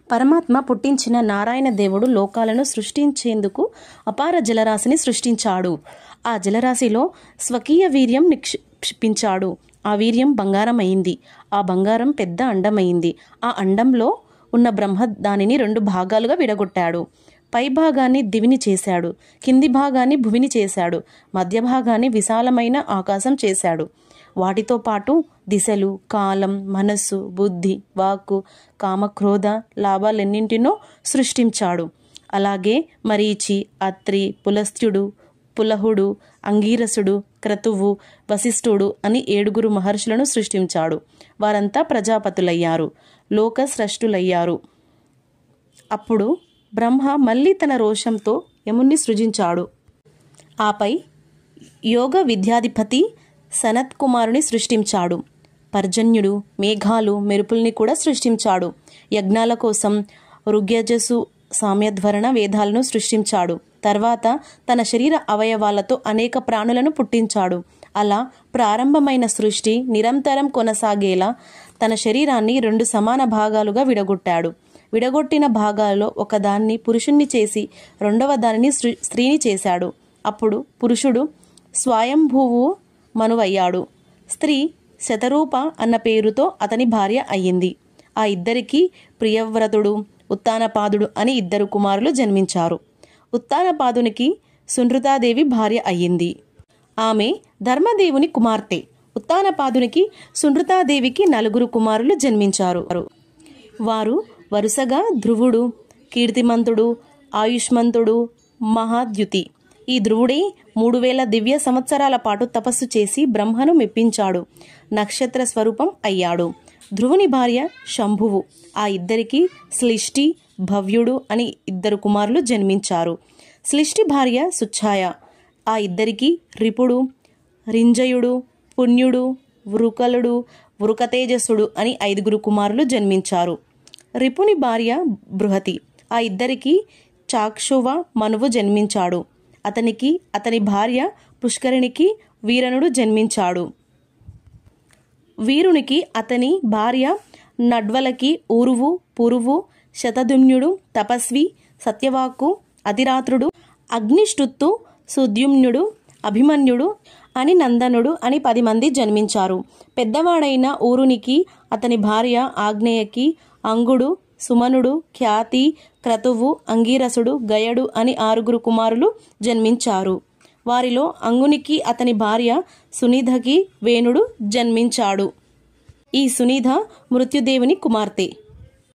పరమాత్మ పుట్టించిన నారాయణ దేవుడు లోకాలను సృష్టించేందుకు అపార జలరాశిని సృష్టించాడు. ఆ జలరాశిలో స్వకీయ వీర్యం నిక్షిపించాడు. ఆ వీర్యం బంగారం అయింది. ఆ బంగారం పెద్ద అండమైంది. ఆ అండంలో ఉన్న బ్రహ్మ దానిని 2 భాగాలుగా విడగొట్టాడు. పై భాగాన్ని దివిని చేశాడు, కింది భాగాన్ని భువిని చేశాడు, మధ్య భాగాన్ని విశాలమైన ఆకాశం చేశాడు. వాటితో పాటు దిశలు, కాలం, మనస్సు, బుద్ధి, వాక్కు, కామక్రోధ లాభాలెన్నింటినో సృష్టించాడు. అలాగే మరీచి, అత్రి, పులస్త్యుడు, పులహుడు, అంగీరసుడు, క్రతువు, వశిష్ఠుడు అని 7 మహర్షులను సృష్టించాడు. వారంతా ప్రజాపతులయ్యారు, లోక స్రష్టులయ్యారు. అప్పుడు బ్రహ్మ మళ్ళీ తన రోషంతో యముణ్ణి సృజించాడు. ఆపై యోగ విద్యాధిపతి సనత్ కుమారుని సృష్టించాడు. పర్జన్యుడు, మేఘాలు, మెరుపుల్ని కూడా సృష్టించాడు. యజ్ఞాల కోసం ఋగ్యజసు సామ్యధ్వరణ వేదాలను సృష్టించాడు. తర్వాత తన శరీర అవయవాలతో అనేక ప్రాణులను పుట్టించాడు. అలా ప్రారంభమైన సృష్టి నిరంతరం కొనసాగేలా తన శరీరాన్ని 2 సమాన భాగాలుగా విడగొట్టాడు. విడగొట్టిన భాగాల్లో ఒకదాన్ని పురుషుణ్ణి చేసి రెండవ దానిని స్త్రీని చేశాడు. అప్పుడు పురుషుడు స్వయంభువు మనువయ్యాడు. స్త్రీ శతరూప అన్న పేరుతో అతని భార్య అయ్యింది. ఆ ఇద్దరికి ప్రియవ్రతుడు, ఉత్తానపాదుడు అని 2 కుమారులు జన్మించారు. ఉత్తానపాదునికి సునృతాదేవి భార్య అయ్యింది. ఆమె ధర్మదేవుని కుమార్తె. ఉత్తానపాదునికి సునృతాదేవికి 4 కుమారులు జన్మించారు. వారు వరుసగా ధ్రువుడు, కీర్తిమంతుడు, ఆయుష్మంతుడు, మహాద్యుతి. ఈ ధ్రువుడే 3000 దివ్య సంవత్సరాల పాటు తపస్సు చేసి బ్రహ్మను మెప్పించాడు. నక్షత్ర స్వరూపం అయ్యాడు. ధ్రువుని భార్య శంభువు. ఆ ఇద్దరికి శ్లిష్టి, భవ్యుడు అని 2 కుమారులు జన్మించారు. శ్లిష్టి భార్య సుచ్ఛాయ. ఆ ఇద్దరికి రిపుడు, రింజయుడు, పుణ్యుడు, వృకలుడు, వృకతేజస్సుడు అని 5 కుమారులు జన్మించారు. రిపుని భార్య బృహతి. ఆ ఇద్దరికి చాక్షువ మనువు జన్మించాడు. అతనికి అతని భార్య పుష్కరిణికి వీరనుడు జన్మించాడు. వీరునికి అతని భార్య నడ్వలకి ఊరువు, పురువు, శతధుమ్నుడు, తపస్వి, సత్యవాక్కు, అతిరాత్రుడు, అగ్నిష్టుత్తు, సుద్యుమ్నుడు, అభిమన్యుడు అని నందనుడు అని 10 మంది జన్మించారు. పెద్దవాడైన ఊరునికి అతని భార్య ఆగ్నేయకి, అంగుడు, సుమనుడు, ఖ్యాతి, క్రతువు, అంగీరసుడు, గయడు అని 6 కుమారులు జన్మించారు. వారిలో అంగునికి అతని భార్య సునిధకి వేణుడు జన్మించాడు. ఈ సునిధ మృత్యుదేవుని కుమార్తె.